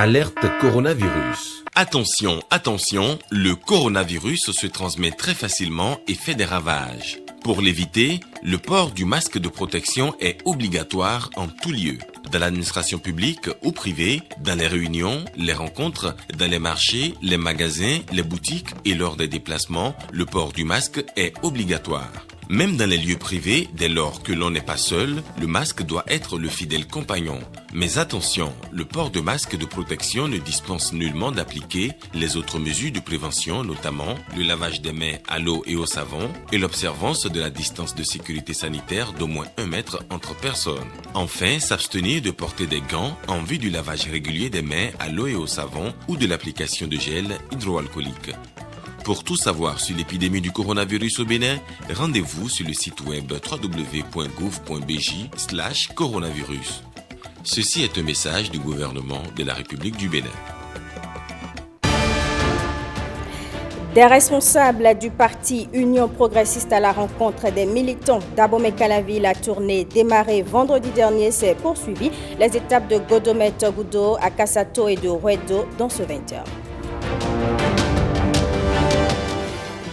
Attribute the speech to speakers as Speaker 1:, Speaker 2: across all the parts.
Speaker 1: Alerte coronavirus.
Speaker 2: Attention, attention, le coronavirus se transmet très facilement et fait des ravages. Pour l'éviter, le port du masque de protection est obligatoire en tout lieu. Dans l'administration publique ou privée, dans les réunions, les rencontres, dans les marchés, les magasins, les boutiques et lors des déplacements, le port du masque est obligatoire. Même dans les lieux privés, dès lors que l'on n'est pas seul, le masque doit être le fidèle compagnon. Mais attention, le port de masque de protection ne dispense nullement d'appliquer les autres mesures de prévention, notamment le lavage des mains à l'eau et au savon et l'observance de la distance de sécurité sanitaire d'au moins 1 mètre entre personnes. Enfin, s'abstenir de porter des gants en vue du lavage régulier des mains à l'eau et au savon ou de l'application de gel hydroalcoolique. Pour tout savoir sur l'épidémie du coronavirus au Bénin, rendez-vous sur le site web www.gouv.bj/coronavirus. Ceci est un message du gouvernement de la République du Bénin.
Speaker 3: Des responsables du parti Union progressiste à la rencontre des militants d'Abomey-Calavi, la tournée démarrée vendredi dernier s'est poursuivie. Les étapes de Godomey-Togoudou à Kassato et de Rouedo dans ce 20h.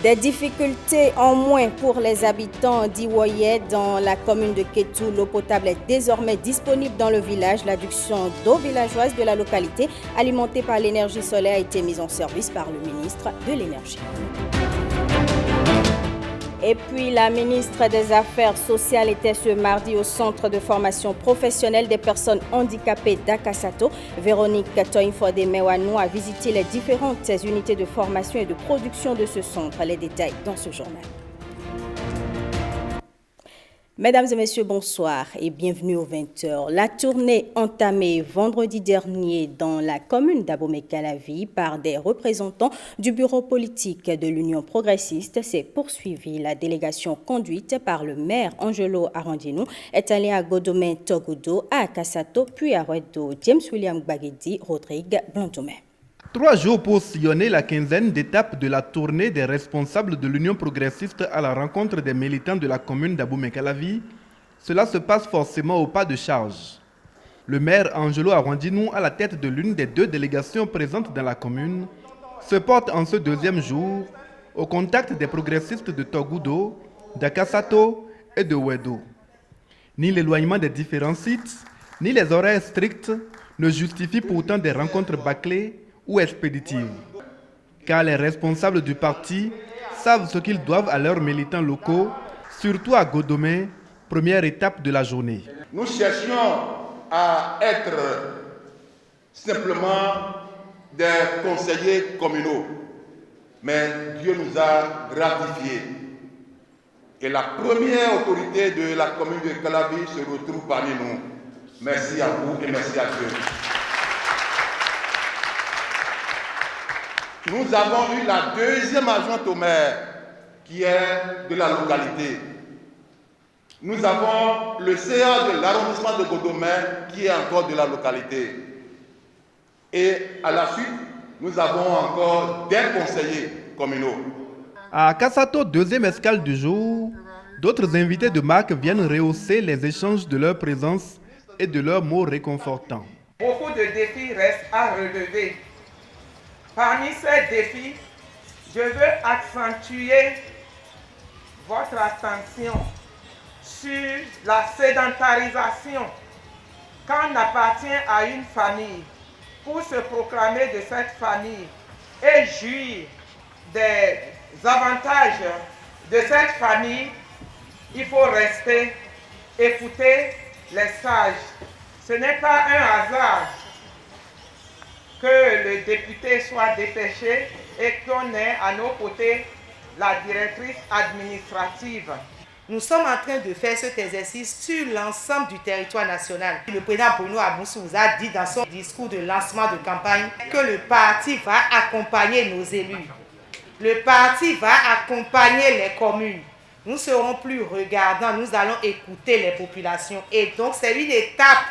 Speaker 3: Des difficultés en moins pour les habitants d'Iwoye dans la commune de Kétou. L'eau potable est désormais disponible dans le village. L'adduction d'eau villageoise de la localité, alimentée par l'énergie solaire, a été mise en service par le ministre de l'Énergie. Et puis, la ministre des Affaires sociales était ce mardi au centre de formation professionnelle des personnes handicapées d'Akasato. Véronique Toinfode-Mewanou a visité les différentes unités de formation et de production de ce centre. Les détails dans ce journal. Mesdames et messieurs, bonsoir et bienvenue aux 20h. La tournée entamée vendredi dernier dans la commune d'Abomey-Calavi par des représentants du bureau politique de l'Union progressiste s'est poursuivie. La délégation conduite par le maire Angelo Arrandinou est allée à Godomey-Togoudou, à Kassato, puis à Rouedo. James William Gbagedi, Rodrigue Blantomé.
Speaker 4: 3 jours pour sillonner la quinzaine d'étapes de la tournée des responsables de l'Union progressiste à la rencontre des militants de la commune d'Abomey-Calavi, cela se passe forcément au pas de charge. Le maire Angelo Arrandinou, à la tête de l'une des 2 délégations présentes dans la commune, se porte en ce 2e jour au contact des progressistes de Togoudou, d'Akasato et de Rouedo. Ni l'éloignement des différents sites, ni les horaires stricts ne justifient pourtant des rencontres bâclées ou expéditive, car les responsables du parti savent ce qu'ils doivent à leurs militants locaux, surtout à Godomey, première étape de la journée.
Speaker 5: Nous cherchions à être simplement des conseillers communaux, mais Dieu nous a gratifiés. Et la première autorité de la commune de Calavi se retrouve parmi nous. Merci à vous et merci à Dieu. Nous avons eu la 2e adjointe au maire qui est de la localité. Nous avons le CA de l'arrondissement de Godomey qui est encore de la localité. Et à la suite, nous avons encore des conseillers communaux.
Speaker 4: À Kassato, 2e escale du jour, d'autres invités de marque viennent rehausser les échanges de leur présence et de leurs mots réconfortants.
Speaker 6: Beaucoup de défis restent à relever. Parmi ces défis, je veux accentuer votre attention sur la sédentarisation. Quand on appartient à une famille, pour se proclamer de cette famille et jouir des avantages de cette famille, il faut rester, écouter les sages. Ce n'est pas un hasard que le député soit dépêché et qu'on ait à nos côtés la directrice administrative.
Speaker 7: Nous sommes en train de faire cet exercice sur l'ensemble du territoire national. Le président Bruno Aboussou vous a dit dans son discours de lancement de campagne que le parti va accompagner nos élus. Le parti va accompagner les communes. Nous ne serons plus regardants, nous allons écouter les populations. Et donc c'est une étape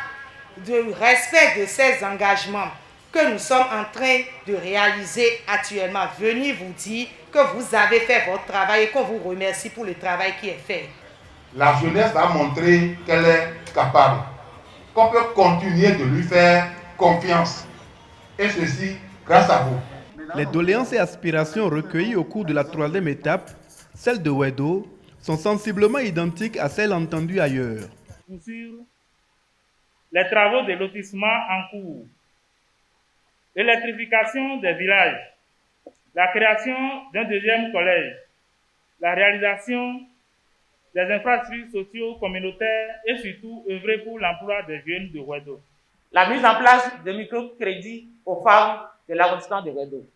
Speaker 7: de respect de ces engagements que nous sommes en train de réaliser actuellement. Venez vous dire que vous avez fait votre travail et qu'on vous remercie pour le travail qui est fait.
Speaker 5: La jeunesse a montré qu'elle est capable, qu'on peut continuer de lui faire confiance. Et ceci grâce à vous.
Speaker 4: Les doléances et aspirations recueillies au cours de la troisième étape, celles de Wedo, sont sensiblement identiques à celles entendues ailleurs.
Speaker 8: Sur les travaux de lotissement en cours, l'électrification des villages, la création d'un deuxième collège, la réalisation des infrastructures socio-communautaires et surtout œuvrer pour l'emploi des jeunes de Wedo.
Speaker 9: La mise en place de microcrédits aux femmes de l'arrondissement de Wedo.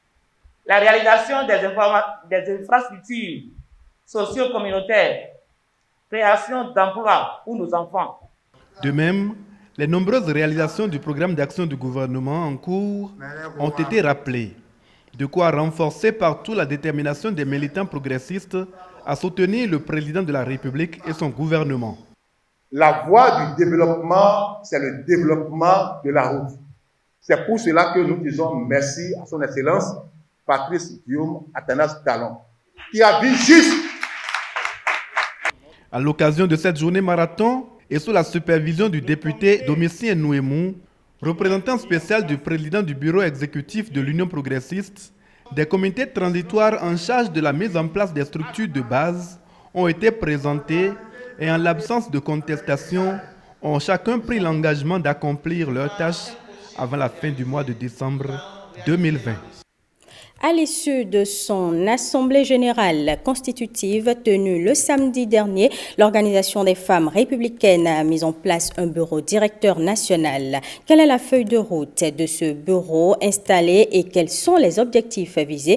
Speaker 9: La réalisation des infrastructures socio-communautaires, création d'emplois pour nos enfants.
Speaker 4: De même, les nombreuses réalisations du programme d'action du gouvernement en cours ont été rappelées, de quoi renforcer partout la détermination des militants progressistes à soutenir le président de la République et son gouvernement.
Speaker 5: La voie du développement, c'est le développement de la route. C'est pour cela que nous disons merci à son Excellence, Patrice Guillaume Athanas Talon, qui a vu juste.
Speaker 4: À l'occasion de cette journée marathon et sous la supervision du député Domitien Nouemou, représentant spécial du président du bureau exécutif de l'Union progressiste, des comités transitoires en charge de la mise en place des structures de base ont été présentés et en l'absence de contestation, ont chacun pris l'engagement d'accomplir leurs tâches avant la fin du mois de décembre 2020.
Speaker 3: À l'issue de son assemblée générale constitutive tenue le samedi dernier, l'Organisation des femmes républicaines a mis en place un bureau directeur national. Quelle est la feuille de route de ce bureau installé et quels sont les objectifs visés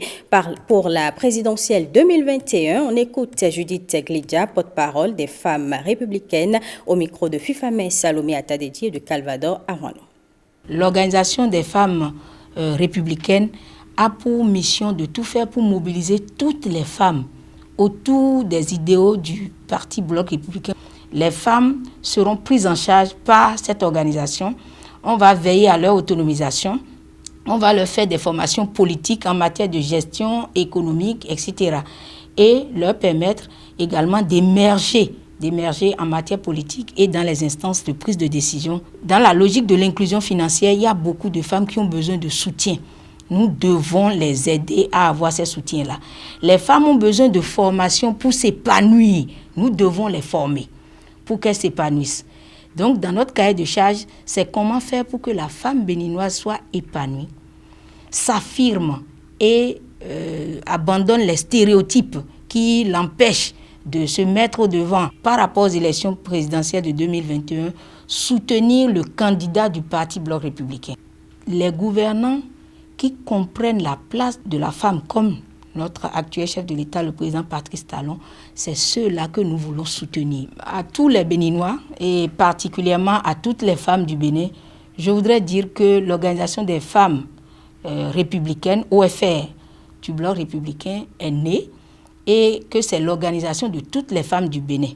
Speaker 3: pour la présidentielle 2021? On écoute Judith Glidia, porte-parole des femmes républicaines, au micro de Fifamé Salomé Atadedi et de Calvador Arwano.
Speaker 10: L'Organisation des femmes républicaines a pour mission de tout faire pour mobiliser toutes les femmes autour des idéaux du Parti Bloc républicain. Les femmes seront prises en charge par cette organisation. On va veiller à leur autonomisation. On va leur faire des formations politiques en matière de gestion économique, etc. Et leur permettre également d'émerger en matière politique et dans les instances de prise de décision. Dans la logique de l'inclusion financière, il y a beaucoup de femmes qui ont besoin de soutien. Nous devons les aider à avoir ces soutiens-là. Les femmes ont besoin de formation pour s'épanouir. Nous devons les former pour qu'elles s'épanouissent. Donc, dans notre cahier de charge, c'est comment faire pour que la femme béninoise soit épanouie, s'affirme et abandonne les stéréotypes qui l'empêchent de se mettre au devant par rapport aux élections présidentielles de 2021, soutenir le candidat du Parti Bloc républicain. Les gouvernants qui comprennent la place de la femme comme notre actuel chef de l'État, le président Patrice Talon, c'est ceux-là que nous voulons soutenir. À tous les Béninois et particulièrement à toutes les femmes du Bénin, je voudrais dire que l'Organisation des femmes républicaines, OFR, du Bloc républicain, est née et que c'est l'organisation de toutes les femmes du Bénin.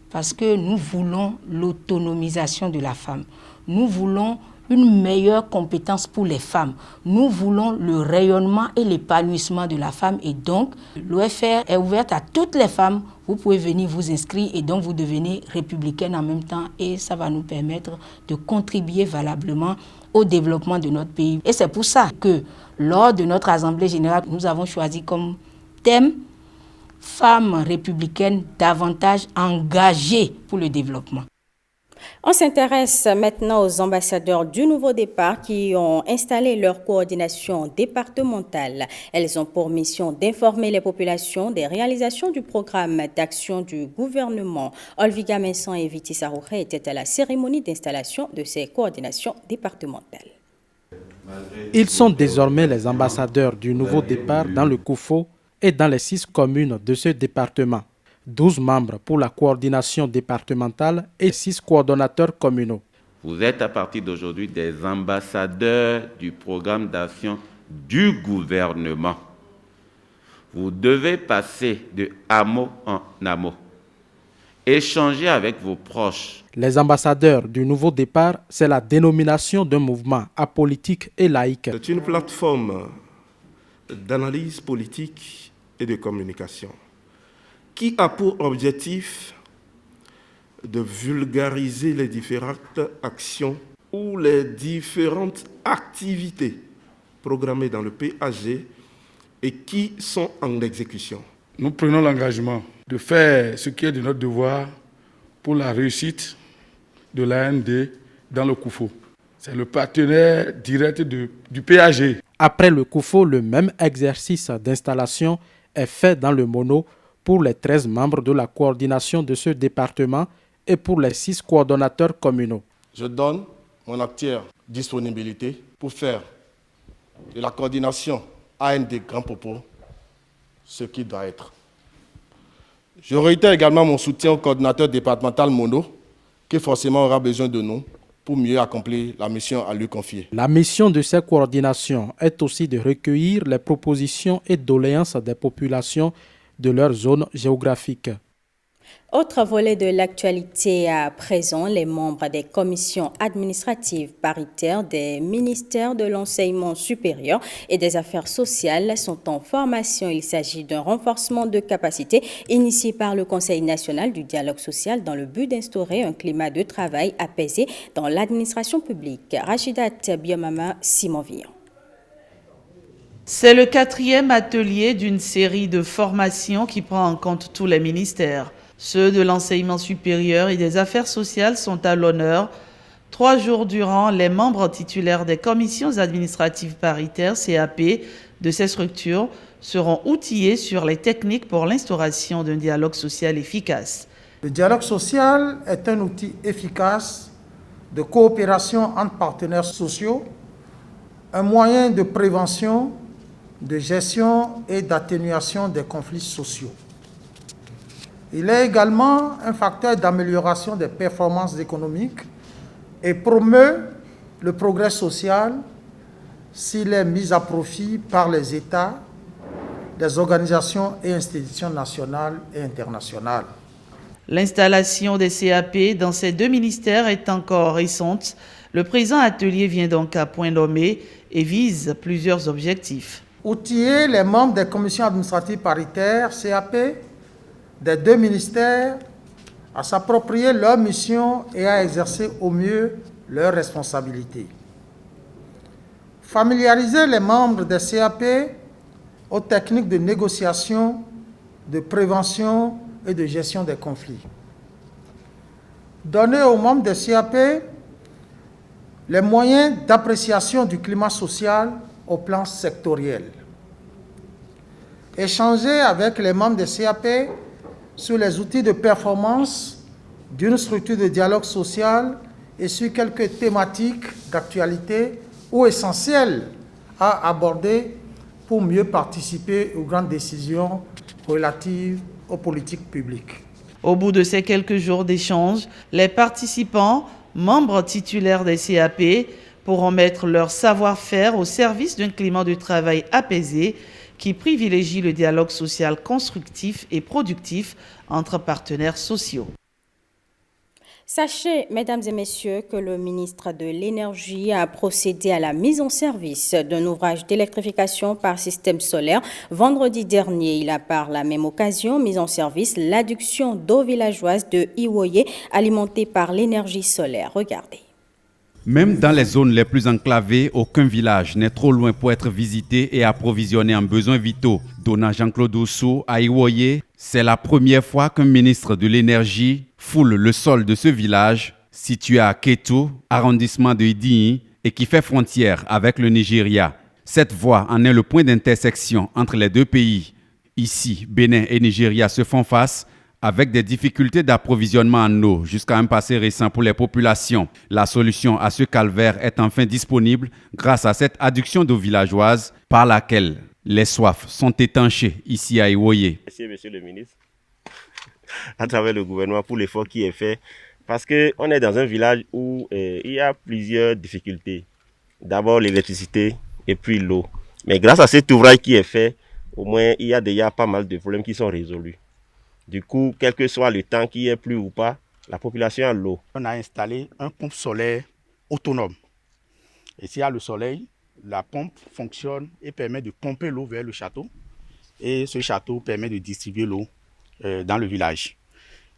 Speaker 10: Parce que nous voulons l'autonomisation de la femme. Nous voulons une meilleure compétence pour les femmes. Nous voulons le rayonnement et l'épanouissement de la femme. Et donc, l'OFR est ouverte à toutes les femmes. Vous pouvez venir vous inscrire et donc vous devenez républicaine en même temps. Et ça va nous permettre de contribuer valablement au développement de notre pays. Et c'est pour ça que lors de notre Assemblée générale, nous avons choisi comme thème « Femmes républicaines davantage engagées pour le développement ».
Speaker 3: On s'intéresse maintenant aux ambassadeurs du Nouveau Départ qui ont installé leur coordination départementale. Elles ont pour mission d'informer les populations des réalisations du programme d'action du gouvernement. Olviga Mensan et Viti Sarouché étaient à la cérémonie d'installation de ces coordinations départementales.
Speaker 11: Ils sont désormais les ambassadeurs du Nouveau Départ dans le Koufo et dans les 6 communes de ce département. 12 membres pour la coordination départementale et 6 coordonnateurs communaux.
Speaker 12: Vous êtes à partir d'aujourd'hui des ambassadeurs du programme d'action du gouvernement. Vous devez passer de hameau en hameau, échanger avec vos proches.
Speaker 11: Les ambassadeurs du Nouveau Départ, c'est la dénomination d'un mouvement apolitique et laïque.
Speaker 13: C'est une plateforme d'analyse politique et de communication qui a pour objectif de vulgariser les différentes actions ou les différentes activités programmés dans le PAG et qui sont en exécution.
Speaker 14: Nous prenons l'engagement de faire ce qui est de notre devoir pour la réussite de l'AND dans le COUFO. C'est le partenaire direct du PAG.
Speaker 11: Après le COUFO, le même exercice d'installation est fait dans le Mono pour les 13 membres de la coordination de ce département et pour les 6 coordonnateurs communaux.
Speaker 15: Je donne mon entière disponibilité pour faire de la coordination AND Grand Popo ce qui doit être. Je réitère également mon soutien au coordinateur départemental Mono, qui forcément aura besoin de nous pour mieux accomplir la mission à lui confier.
Speaker 11: La mission de ces coordinations est aussi de recueillir les propositions et doléances des populations de leur zone géographique.
Speaker 3: Autre volet de l'actualité à présent, les membres des commissions administratives paritaires des ministères de l'enseignement supérieur et des affaires sociales sont en formation. Il s'agit d'un renforcement de capacité initié par le Conseil national du dialogue social dans le but d'instaurer un climat de travail apaisé dans l'administration publique. Rachidat Biomama, Simon Villon.
Speaker 16: C'est le 4e atelier d'une série de formations qui prend en compte tous les ministères. Ceux de l'enseignement supérieur et des affaires sociales sont à l'honneur. 3 jours durant, les membres titulaires des commissions administratives paritaires CAP de ces structures seront outillés sur les techniques pour l'instauration d'un dialogue social efficace.
Speaker 17: Le dialogue social est un outil efficace de coopération entre partenaires sociaux, un moyen de prévention, de gestion et d'atténuation des conflits sociaux. Il est également un facteur d'amélioration des performances économiques et promeut le progrès social s'il est mis à profit par les États, les organisations et institutions nationales et internationales.
Speaker 16: L'installation des CAP dans ces 2 ministères est encore récente. Le présent atelier vient donc à point nommé et vise plusieurs objectifs.
Speaker 17: Outiller les membres des commissions administratives paritaires CAP des 2 ministères à s'approprier leur mission et à exercer au mieux leurs responsabilités. Familiariser les membres des CAP aux techniques de négociation, de prévention et de gestion des conflits. Donner aux membres des CAP les moyens d'appréciation du climat social au plan sectoriel. Échanger avec les membres des CAP sur les outils de performance d'une structure de dialogue social et sur quelques thématiques d'actualité ou essentielles à aborder pour mieux participer aux grandes décisions relatives aux politiques publiques.
Speaker 16: Au bout de ces quelques jours d'échange, les participants, membres titulaires des CAP, pourront mettre leur savoir-faire au service d'un climat de travail apaisé qui privilégie le dialogue social constructif et productif entre partenaires sociaux.
Speaker 3: Sachez, mesdames et messieurs, que le ministre de l'Énergie a procédé à la mise en service d'un ouvrage d'électrification par système solaire. Vendredi dernier, il a par la même occasion mis en service l'adduction d'eau villageoise de Iwoye alimentée par l'énergie solaire. Regardez.
Speaker 18: Même dans les zones les plus enclavées, aucun village n'est trop loin pour être visité et approvisionné en besoins vitaux. Donnant Jean-Claude Oussou à Iwoye, c'est la première fois qu'un ministre de l'énergie foule le sol de ce village, situé à Ketu, arrondissement de Idinyi, et qui fait frontière avec le Nigeria. Cette voie en est le point d'intersection entre les 2 pays. Ici, Bénin et Nigeria se font face, avec des difficultés d'approvisionnement en eau jusqu'à un passé récent pour les populations. La solution à ce calvaire est enfin disponible grâce à cette adduction d'eau villageoise par laquelle les soifs sont étanchées ici à Iwoye.
Speaker 19: Merci Monsieur le ministre, à travers le gouvernement pour l'effort qui est fait, parce qu'on est dans un village où il y a plusieurs difficultés. D'abord l'électricité et puis l'eau. Mais grâce à cet ouvrage qui est fait, au moins il y a déjà pas mal de problèmes qui sont résolus. Du coup, quel que soit le temps qu'il y ait plu ou pas, la population a l'eau.
Speaker 20: On a installé un pompe solaire autonome. Et s'il y a le soleil, la pompe fonctionne et permet de pomper l'eau vers le château. Et ce château permet de distribuer l'eau dans le village.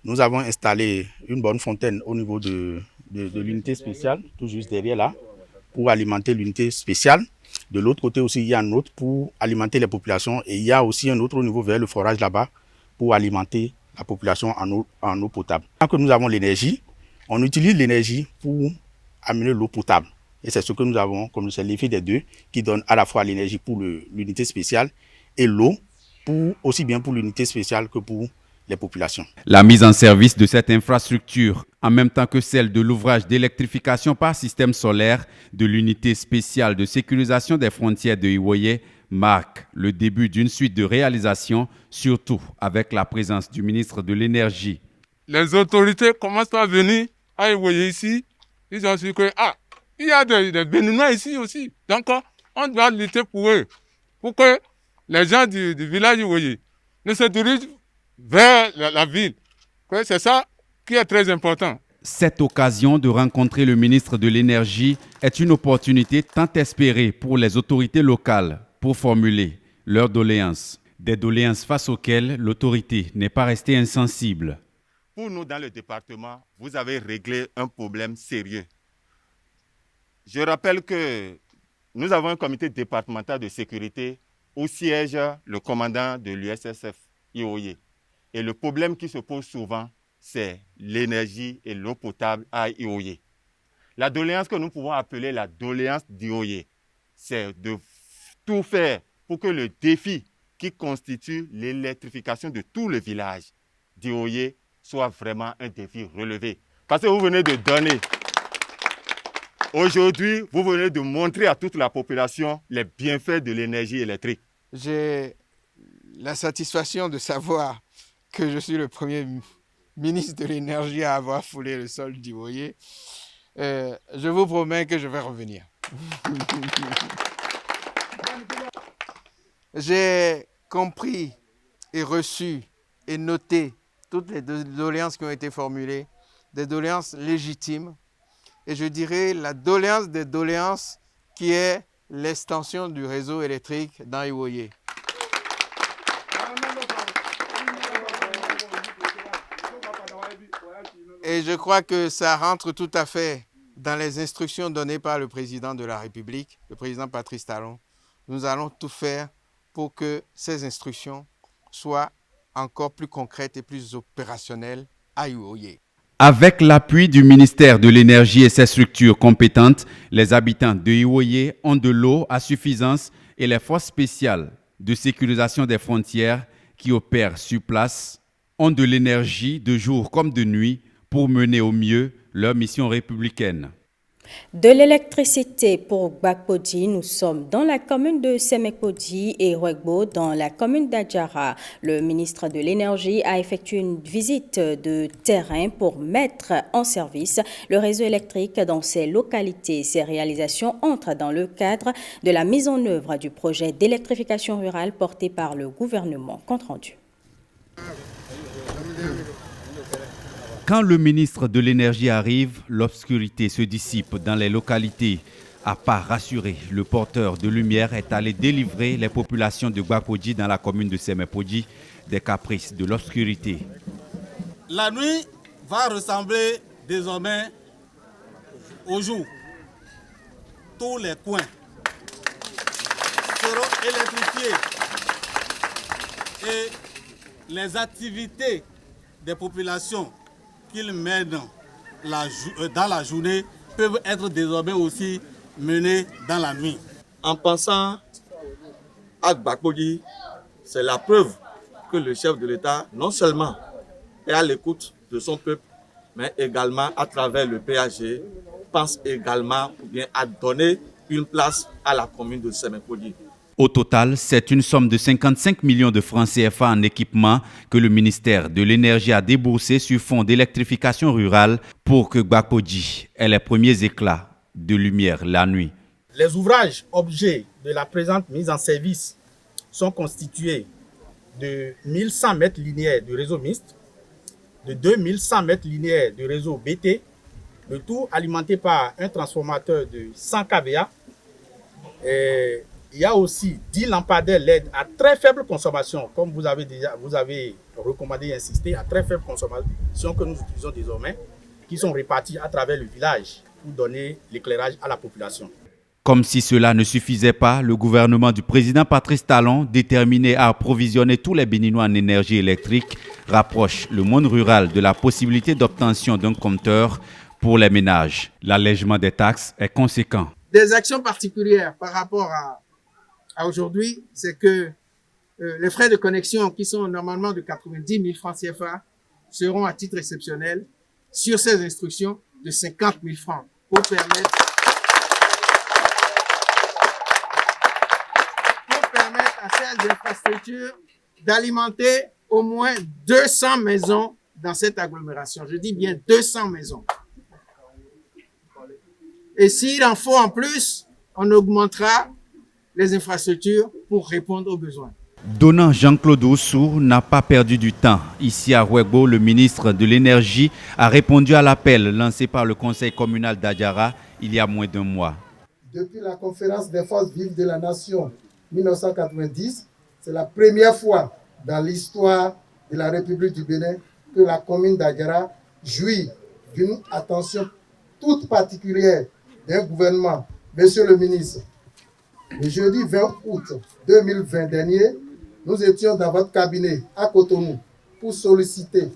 Speaker 20: Nous avons installé une bonne fontaine au niveau de l'unité spéciale, tout juste derrière là. pour alimenter l'unité spéciale. De l'autre côté aussi, il y a un autre pour alimenter les populations. Et il y a aussi un autre au niveau vers le forage là-bas pour alimenter la population en eau potable. Quand nous avons l'énergie, on utilise l'énergie pour amener l'eau potable. Et c'est ce que nous avons, comme c'est l'effet des deux, qui donne à la fois l'énergie pour l'unité spéciale et l'eau, aussi bien pour l'unité spéciale que pour les populations.
Speaker 18: La mise en service de cette infrastructure, en même temps que celle de l'ouvrage d'électrification par système solaire de l'unité spéciale de sécurisation des frontières de Iwoyé, marque le début d'une suite de réalisations, surtout avec la présence du ministre de l'Énergie.
Speaker 21: Les autorités commencent à venir à Iwoyé ici. Ils ont su que il y a des Béninois ici aussi. Donc on doit lutter pour eux, pour que les gens du village Iwoyé ne se dirigent vers la ville. C'est ça qui est très important.
Speaker 18: Cette occasion de rencontrer le ministre de l'Énergie est une opportunité tant espérée pour les autorités locales pour formuler leurs doléances. Des doléances face auxquelles l'autorité n'est pas restée insensible.
Speaker 22: Pour nous, dans le département, vous avez réglé un problème sérieux. Je rappelle que nous avons un comité départemental de sécurité où siège le commandant de l'USSF, Iwoyé. Et le problème qui se pose souvent, c'est l'énergie et l'eau potable à Iwoyé. La doléance que nous pouvons appeler la doléance d'Iwoyé, c'est de tout faire pour que le défi qui constitue l'électrification de tout le village d'Iwoyé soit vraiment un défi relevé. Parce que vous venez de donner, aujourd'hui, vous venez de montrer à toute la population les bienfaits de l'énergie électrique.
Speaker 23: J'ai la satisfaction de savoir que je suis le premier ministre de l'énergie à avoir foulé le sol d'Iwoyé. Je vous promets que je vais revenir. J'ai compris et reçu et noté toutes les doléances qui ont été formulées, des doléances légitimes. Et je dirais la doléance des doléances qui est l'extension du réseau électrique dans Iwoyé. Et je crois que ça rentre tout à fait dans les instructions données par le président de la République, le président Patrice Talon. Nous allons tout faire pour que ces instructions soient encore plus concrètes et plus opérationnelles à Iwoyé.
Speaker 18: Avec l'appui du ministère de l'Énergie et ses structures compétentes, les habitants de Iwoyé ont de l'eau à suffisance et les forces spéciales de sécurisation des frontières qui opèrent sur place ont de l'énergie de jour comme de nuit pour mener au mieux leur mission républicaine.
Speaker 3: De l'électricité pour Gbakpodji, nous sommes dans la commune de Semekpodji et Rouegbo dans la commune d'Adjara. Le ministre de l'Énergie a effectué une visite de terrain pour mettre en service le réseau électrique dans ces localités. Ces réalisations entrent dans le cadre de la mise en œuvre du projet d'électrification rurale porté par le gouvernement. Compte rendu.
Speaker 18: Quand le ministre de l'Énergie arrive, l'obscurité se dissipe dans les localités. À part rassurer, le porteur de lumière est allé délivrer les populations de Gbakpodji dans la commune de Semekpodji des caprices de l'obscurité.
Speaker 24: La nuit va ressembler désormais au jour. Tous les coins seront électrifiés et les activités des populations qu'ils mènent dans la journée peuvent être désormais aussi menées dans la nuit.
Speaker 25: En pensant à Gbakpodji, c'est la preuve que le chef de l'État non seulement est à l'écoute de son peuple, mais également à travers le PAG, pense également bien à donner une place à la commune de Semekpodji.
Speaker 18: Au total, c'est une somme de 55 millions de francs CFA en équipement que le ministère de l'Énergie a déboursé sur fonds d'électrification rurale pour que Gbakpodji ait les premiers éclats de lumière la nuit.
Speaker 20: Les ouvrages objets de la présente mise en service sont constitués de 1100 mètres linéaires de réseau mixte, de 2100 mètres linéaires de réseau BT, le tout alimenté par un transformateur de 100 kVA. Il y a aussi 10 lampadaires LED à très faible consommation, comme vous avez recommandé et insisté, à très faible consommation que nous utilisons désormais, qui sont répartis à travers le village pour donner l'éclairage à la population.
Speaker 18: Comme si cela ne suffisait pas, le gouvernement du président Patrice Talon, déterminé à approvisionner tous les Béninois en énergie électrique, rapproche le monde rural de la possibilité d'obtention d'un compteur pour les ménages. L'allègement des taxes est conséquent.
Speaker 23: Des actions particulières par rapport à aujourd'hui, c'est que les frais de connexion qui sont normalement de 90 000 francs CFA seront à titre exceptionnel sur ces instructions de 50 000 francs pour permettre à ces infrastructures d'alimenter au moins 200 maisons dans cette agglomération. Je dis bien 200 maisons. Et s'il en faut en plus, on augmentera les infrastructures pour répondre aux besoins.
Speaker 18: Donnant Jean-Claude Oussou n'a pas perdu du temps. Ici à Rouegbo, le ministre de l'Énergie a répondu à l'appel lancé par le conseil communal d'Adjara il y a moins d'un mois.
Speaker 1: Depuis la conférence des forces vives de la nation 1990, c'est la première fois dans l'histoire de la République du Bénin que la commune d'Adjara jouit d'une attention toute particulière d'un gouvernement. Monsieur le ministre, le jeudi 20 août 2020 dernier, nous étions dans votre cabinet à Cotonou pour solliciter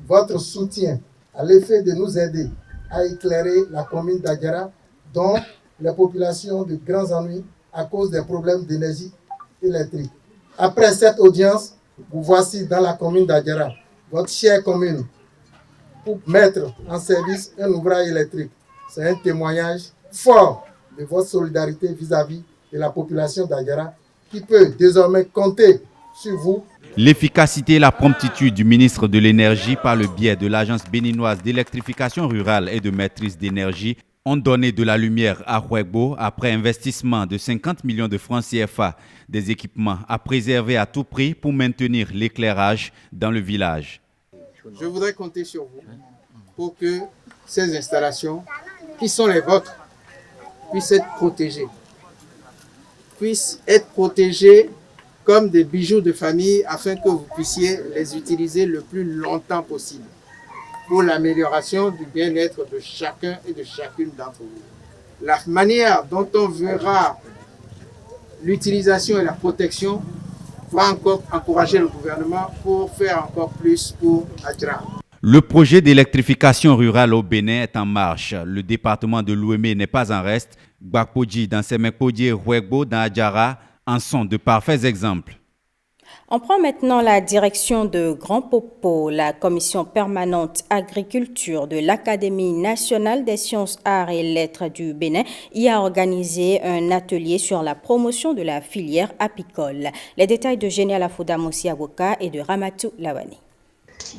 Speaker 1: votre soutien à l'effet de nous aider à éclairer la commune d'Adjara dont les populations de grands ennuis à cause des problèmes d'énergie électrique. Après cette audience, vous voici dans la commune d'Adjara, votre chère commune, pour mettre en service un ouvrage électrique. C'est un témoignage fort de votre solidarité vis-à-vis de la population d'Adjara qui peut désormais compter sur vous.
Speaker 18: L'efficacité et la promptitude du ministre de l'Énergie par le biais de l'Agence béninoise d'électrification rurale et de maîtrise d'énergie ont donné de la lumière à Rouegbo après investissement de 50 millions de francs CFA, des équipements à préserver à tout prix pour maintenir l'éclairage dans le village.
Speaker 23: Je voudrais compter sur vous pour que ces installations, qui sont les vôtres, puissent être protégées comme des bijoux de famille afin que vous puissiez les utiliser le plus longtemps possible pour l'amélioration du bien-être de chacun et de chacune d'entre vous. La manière dont on verra l'utilisation et la protection va encore encourager le gouvernement pour faire encore plus pour Adjara.
Speaker 18: Le projet d'électrification rurale au Bénin est en marche. Le département de l'Ouémé n'est pas en reste. Gbakpodji dans Semekpodji et Rouegbo dans Adjara en sont de parfaits exemples.
Speaker 3: On prend maintenant la direction de Grand Popo. La commission permanente agriculture de l'Académie nationale des sciences, arts et lettres du Bénin y a organisé un atelier sur la promotion de la filière apicole. Les détails de Génial Afouda Moussi Awoka et de Ramatou Lawani.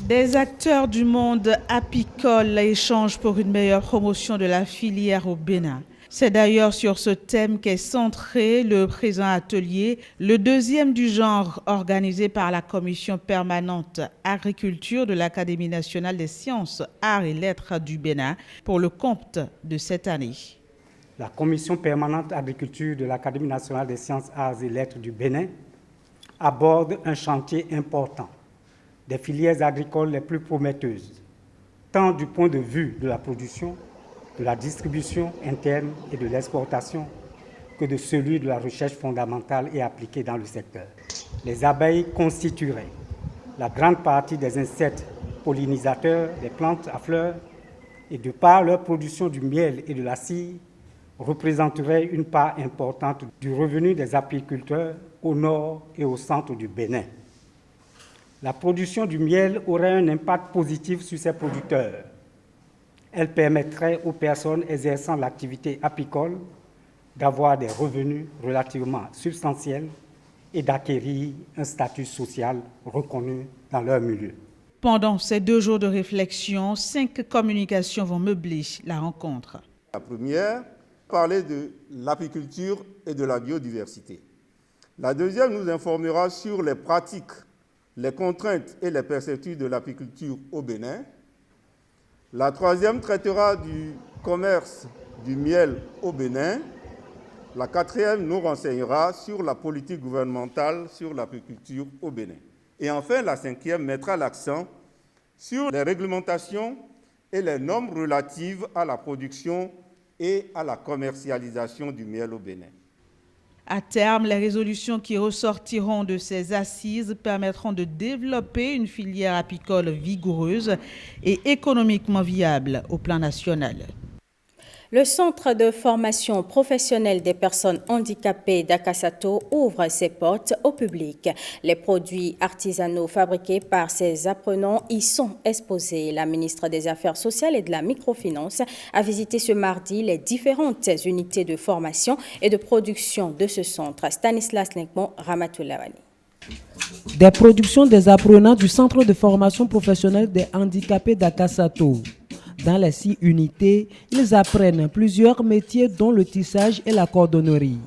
Speaker 16: Des acteurs du monde apicole échangent pour une meilleure promotion de la filière au Bénin. C'est d'ailleurs sur ce thème qu'est centré le présent atelier, le deuxième du genre organisé par la Commission permanente agriculture de l'Académie nationale des sciences, arts et lettres du Bénin pour le compte de cette année.
Speaker 2: La Commission permanente agriculture de l'Académie nationale des sciences, arts et lettres du Bénin aborde un chantier important des filières agricoles les plus prometteuses, tant du point de vue de la production, de la distribution interne et de l'exportation que de celui de la recherche fondamentale et appliquée dans le secteur. Les abeilles constitueraient la grande partie des insectes pollinisateurs des plantes à fleurs et de par leur production du miel et de la cire, représenteraient une part importante du revenu des apiculteurs au nord et au centre du Bénin. La production du miel aurait un impact positif sur ses producteurs. Elle permettrait aux personnes exerçant l'activité apicole d'avoir des revenus relativement substantiels et d'acquérir un statut social reconnu dans leur milieu.
Speaker 16: Pendant ces 2 jours de réflexion, 5 communications vont meubler la rencontre.
Speaker 6: La première, parler de l'apiculture et de la biodiversité. La deuxième nous informera sur les pratiques, les contraintes et les perspectives de l'apiculture au Bénin. La troisième traitera du commerce du miel au Bénin. La quatrième nous renseignera sur la politique gouvernementale sur l'apiculture au Bénin. Et enfin, la cinquième mettra l'accent sur les réglementations et les normes relatives à la production et à la commercialisation du miel au Bénin.
Speaker 16: À terme, les résolutions qui ressortiront de ces assises permettront de développer une filière apicole vigoureuse et économiquement viable au plan national.
Speaker 3: Le Centre de formation professionnelle des personnes handicapées d'Akasato ouvre ses portes au public. Les produits artisanaux fabriqués par ces apprenants y sont exposés. La ministre des Affaires sociales et de la microfinance a visité ce mardi les différentes unités de formation et de production de ce centre. Stanislas Linkmon, Ramatoulawani.
Speaker 4: Des productions des apprenants du Centre de formation professionnelle des handicapés d'Akasato. Dans les 6 unités, ils apprennent plusieurs métiers dont le tissage et la cordonnerie.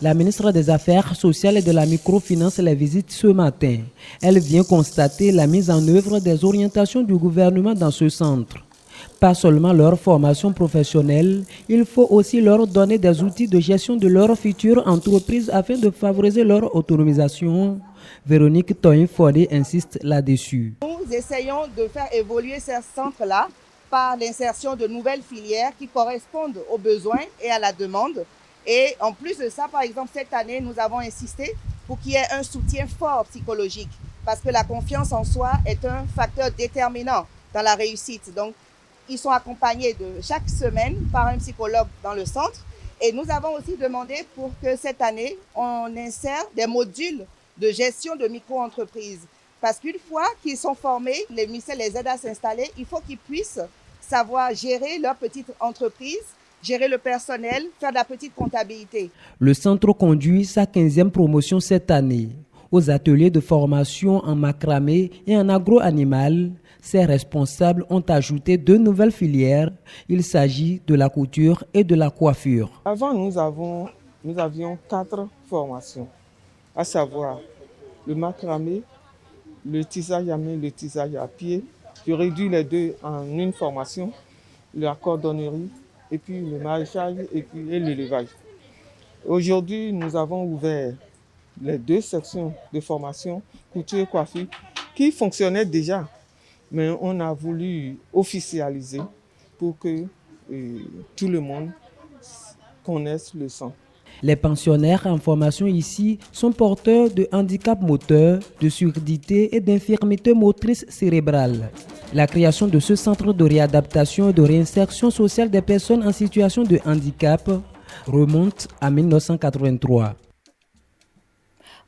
Speaker 4: La ministre des Affaires sociales et de la microfinance les visite ce matin. Elle vient constater la mise en œuvre des orientations du gouvernement dans ce centre. Pas seulement leur formation professionnelle, il faut aussi leur donner des outils de gestion de leur future entreprise afin de favoriser leur autonomisation. Véronique Toyin-Fodé insiste là-dessus.
Speaker 5: Nous essayons de faire évoluer ces centres-là par l'insertion de nouvelles filières qui correspondent aux besoins et à la demande. Et en plus de ça, par exemple, cette année, nous avons insisté pour qu'il y ait un soutien fort psychologique parce que la confiance en soi est un facteur déterminant dans la réussite. Donc, ils sont accompagnés de chaque semaine par un psychologue dans le centre. Et nous avons aussi demandé pour que cette année, on insère des modules de gestion de micro-entreprises. Parce qu'une fois qu'ils sont formés, les ministères les aident à s'installer, il faut qu'ils puissent savoir gérer leur petite entreprise, gérer le personnel, faire de la petite comptabilité.
Speaker 4: Le centre conduit sa 15e promotion cette année. Aux ateliers de formation en macramé et en agro-animal, ses responsables ont ajouté 2 nouvelles filières. Il s'agit de la couture et de la coiffure.
Speaker 7: Avant, nous avions 4 formations, à savoir le macramé, le tissage à main, le tissage à pied. Je réduis les 2 en une formation, la cordonnerie et puis le maraîchage et l'élevage. Aujourd'hui, nous avons ouvert les 2 sections de formation, couture et coiffure, qui fonctionnaient déjà, mais on a voulu officialiser pour que tout le monde connaisse le centre.
Speaker 4: Les pensionnaires en formation ici sont porteurs de handicap moteur, de surdité et d'infirmité motrice cérébrale. La création de ce centre de réadaptation et de réinsertion sociale des personnes en situation de handicap remonte à 1983.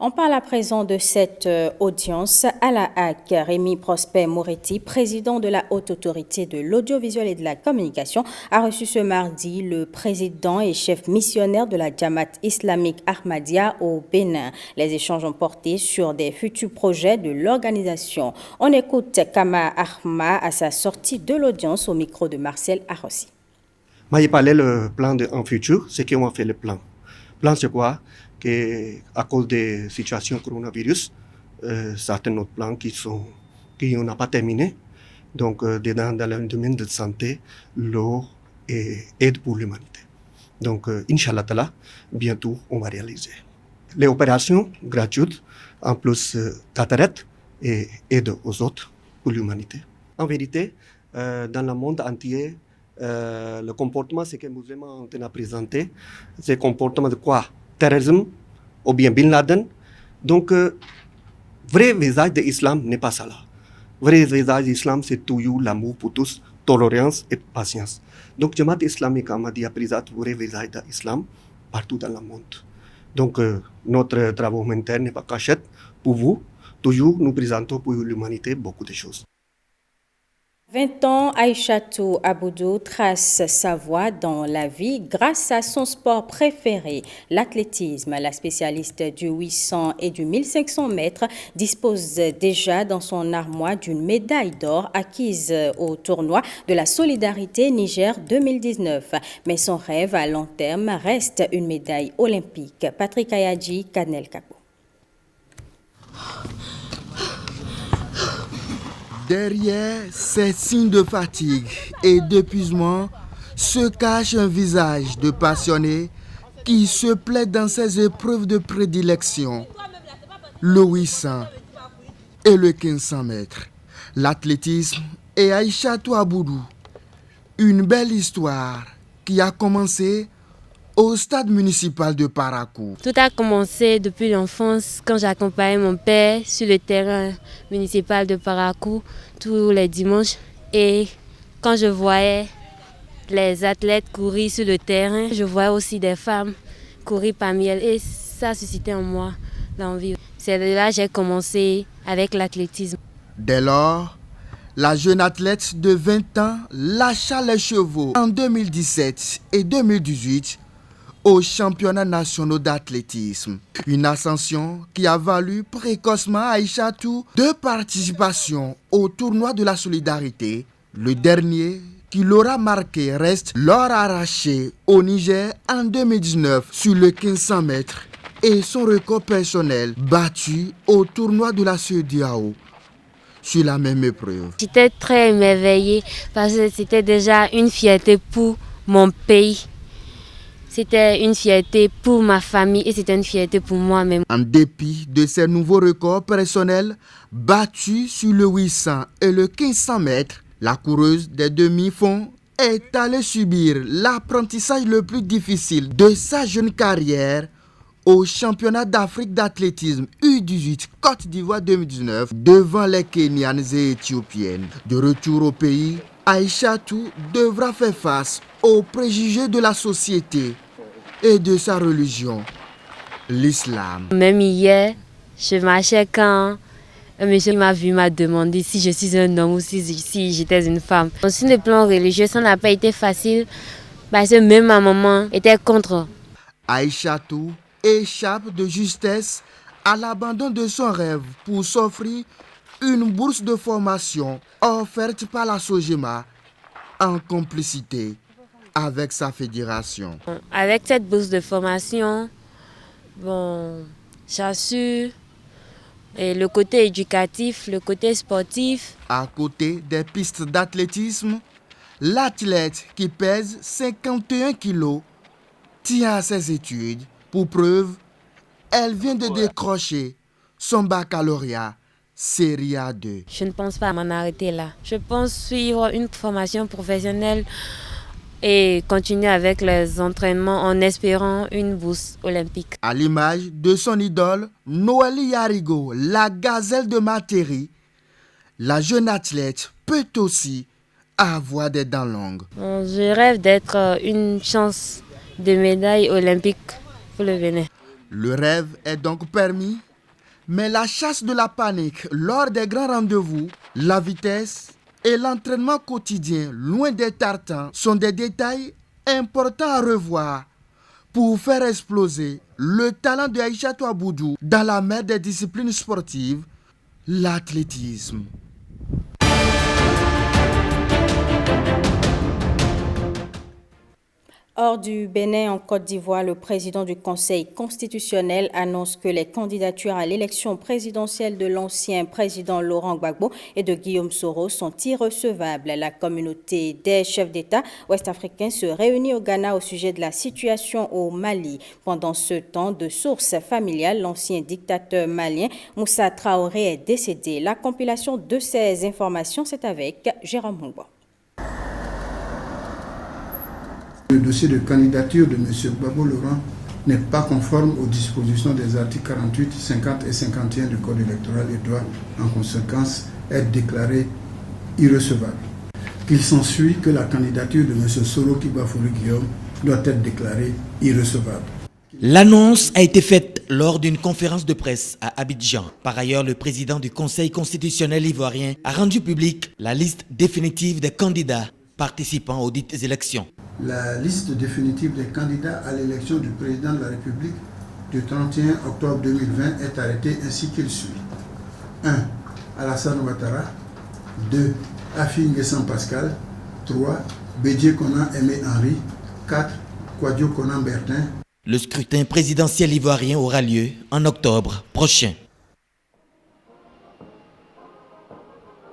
Speaker 3: On parle à présent de cette audience à la HAC. Rémi Prosper Moretti, président de la Haute Autorité de l'Audiovisuel et de la Communication, a reçu ce mardi le président et chef missionnaire de la Jamaat islamique Ahmadiyya au Bénin. Les échanges ont porté sur des futurs projets de l'organisation. On écoute Kama Ahma à sa sortie de l'audience au micro de Marcel Arossi.
Speaker 8: Moi, il parlait le plan en futur, c'est qu'on a fait le plan. Le plan, c'est quoi? Qu'à cause des situations coronavirus, certains autres plans qui on n'a pas terminé. Donc, dans le domaine de santé, l'eau et aide pour l'humanité. Donc, Inch'Allah Ta'ala, bientôt, on va réaliser. Les opérations gratuites, en plus cataracte et aide aux autres pour l'humanité. En vérité, dans le monde entier, le comportement, c'est que les musulmans ont présenté, c'est le comportement de quoi? Terrorisme ou bien Bin Laden. Donc, vrai visage de l'islam n'est pas ça là. Vrai visage de l'islam, c'est toujours l'amour pour tous, tolérance et patience. Donc, Jamaat islamique Ahmadiyya présente le vrai visage de l'islam partout dans le monde. Donc, notre travail humanitaire n'est pas cachette pour vous. Toujours, nous présentons pour l'humanité beaucoup de choses.
Speaker 3: 20 ans, Aïchatou Aboudou trace sa voie dans la vie grâce à son sport préféré, l'athlétisme. La spécialiste du 800 et du 1500 mètres dispose déjà dans son armoire d'une médaille d'or acquise au tournoi de la Solidarité Niger 2019. Mais son rêve à long terme reste une médaille olympique. Patrick Ayadji, Kanel Kako.
Speaker 9: Derrière ces signes de fatigue et d'épuisement se cache un visage de passionné qui se plaît dans ses épreuves de prédilection, le 800 et le 1500 mètres. L'athlétisme et Aïchatou Aboudou Une belle histoire qui a commencé au stade municipal de Parakou.
Speaker 10: Tout a commencé depuis l'enfance quand j'accompagnais mon père sur le terrain municipal de Parakou tous les dimanches. Et quand je voyais les athlètes courir sur le terrain, je voyais aussi des femmes courir parmi elles et ça suscitait en moi l'envie. C'est de là que j'ai commencé avec l'athlétisme.
Speaker 9: Dès lors, la jeune athlète de 20 ans lâcha les chevaux en 2017 et 2018 aux championnats nationaux d'athlétisme. Une ascension qui a valu précocement à Aïchatou 2 participations au tournoi de la solidarité. Le dernier qui l'aura marqué reste l'or arraché au Niger en 2019 sur le 1500 mètres et son record personnel battu au tournoi de la CEDEAO sur la même épreuve.
Speaker 10: J'étais très émerveillée parce que c'était déjà une fierté pour mon pays. C'était une fierté pour ma famille et c'était une fierté pour moi-même.
Speaker 9: En dépit de ces nouveaux records personnels battus sur le 800 et le 1500 mètres, la coureuse des demi-fonds est allée subir l'apprentissage le plus difficile de sa jeune carrière au championnat d'Afrique d'athlétisme U18 Côte d'Ivoire 2019 devant les Kenyanes et Éthiopiennes. De retour au pays, Aïchatou devra faire face aux préjugés de la société et de sa religion, l'islam.
Speaker 10: Même hier, je marchais quand un monsieur m'a vu, m'a demandé si je suis un homme ou si j'étais une femme. Sur le plan religieux, ça n'a pas été facile parce que même ma maman était contre.
Speaker 9: Aïchatou échappe de justesse à l'abandon de son rêve pour s'offrir une bourse de formation offerte par la Sogema en complicité avec sa fédération.
Speaker 10: Avec cette bourse de formation, j'assure le côté éducatif, le côté sportif.
Speaker 9: À côté des pistes d'athlétisme, l'athlète qui pèse 51 kilos tient à ses études. Pour preuve, elle vient de décrocher son baccalauréat série A2.
Speaker 10: Je ne pense pas m'en arrêter là. Je pense suivre une formation professionnelle et continuer avec les entraînements en espérant une bourse olympique.
Speaker 9: À l'image de son idole, Noélie Yarigo, la gazelle de Materi, la jeune athlète peut aussi avoir des dents longues.
Speaker 10: Je rêve d'être une chance de médaille olympique pour le Bénin.
Speaker 9: Le rêve est donc permis, mais la chasse de la panique lors des grands rendez-vous, la vitesse et l'entraînement quotidien loin des tartans sont des détails importants à revoir pour faire exploser le talent de Aïchatou Aboudou dans la mer des disciplines sportives, l'athlétisme.
Speaker 3: Hors du Bénin, en Côte d'Ivoire, le président du Conseil constitutionnel annonce que les candidatures à l'élection présidentielle de l'ancien président Laurent Gbagbo et de Guillaume Soro sont irrecevables. La communauté des chefs d'État ouest-africains se réunit au Ghana au sujet de la situation au Mali. Pendant ce temps, de sources familiales, l'ancien dictateur malien Moussa Traoré est décédé. La compilation de ces informations, c'est avec Jérôme Mouba.
Speaker 12: Le dossier de candidature de M. Gbagbo Laurent n'est pas conforme aux dispositions des articles 48, 50 et 51 du Code électoral et doit, en conséquence, être déclaré irrecevable. Il s'ensuit que la candidature de M. Soro Kibafouri Guillaume doit être déclarée irrecevable.
Speaker 13: L'annonce a été faite lors d'une conférence de presse à Abidjan. Par ailleurs, le président du Conseil constitutionnel ivoirien a rendu publique la liste définitive des candidats participant aux dites élections.
Speaker 12: La liste définitive des candidats à l'élection du président de la République du 31 octobre 2020 est arrêtée ainsi qu'il suit. 1. Alassane Ouattara. 2. Afi Nguessan Pascal. 3. Bédié Konan Aimé Henri. 4. Kouadio Konan Bertin.
Speaker 13: Le scrutin présidentiel ivoirien aura lieu en octobre prochain.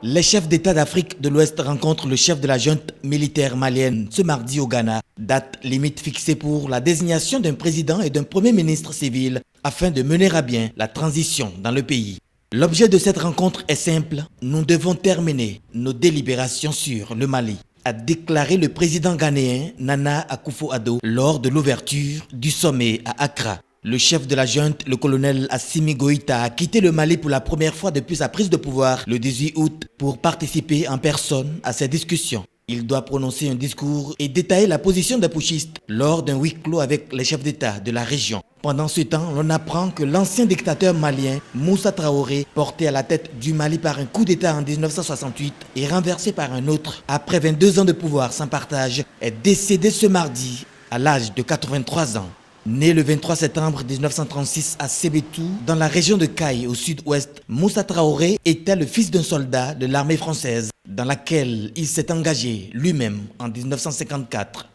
Speaker 13: Les chefs d'État d'Afrique de l'Ouest rencontrent le chef de la junte militaire malienne ce mardi au Ghana, date limite fixée pour la désignation d'un président et d'un premier ministre civil afin de mener à bien la transition dans le pays. L'objet de cette rencontre est simple, nous devons terminer nos délibérations sur le Mali, a déclaré le président ghanéen Nana Akufo-Addo lors de l'ouverture du sommet à Accra. Le chef de la junte, le colonel Assimi Goïta, a quitté le Mali pour la première fois depuis sa prise de pouvoir le 18 août pour participer en personne à ces discussions. Il doit prononcer un discours et détailler la position des putschistes lors d'un huis clos avec les chefs d'État de la région. Pendant ce temps, on apprend que l'ancien dictateur malien Moussa Traoré, porté à la tête du Mali par un coup d'État en 1968 et renversé par un autre après 22 ans de pouvoir sans partage, est décédé ce mardi à l'âge de 83 ans. Né le 23 septembre 1936 à Sébétou, dans la région de Caille au sud-ouest, Moussa Traoré était le fils d'un soldat de l'armée française, dans laquelle il s'est engagé lui-même en 1954.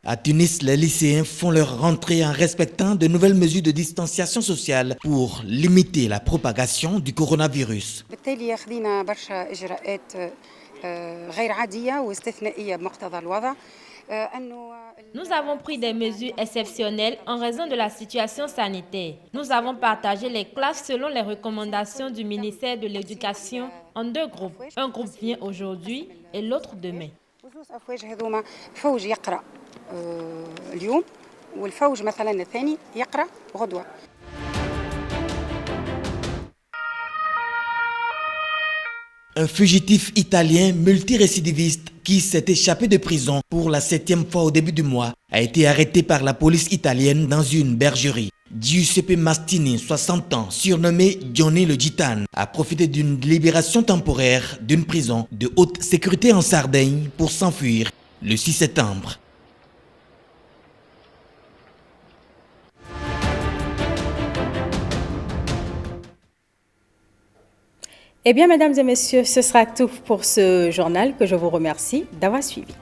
Speaker 13: À Tunis, les lycéens font leur rentrée en respectant de nouvelles mesures de distanciation sociale pour limiter la propagation du coronavirus.
Speaker 11: Nous avons pris des mesures exceptionnelles en raison de la situation sanitaire. Nous avons partagé les classes selon les recommandations du ministère de l'Éducation en 2 groupes. Un groupe vient aujourd'hui et l'autre demain.
Speaker 13: Un fugitif italien multirécidiviste qui s'est échappé de prison pour la 7e fois au début du mois a été arrêté par la police italienne dans une bergerie. Giuseppe Mastini, 60 ans, surnommé Johnny le Gitane, a profité d'une libération temporaire d'une prison de haute sécurité en Sardaigne pour s'enfuir le 6 septembre.
Speaker 3: Eh bien, mesdames et messieurs, ce sera tout pour ce journal que je vous remercie d'avoir suivi.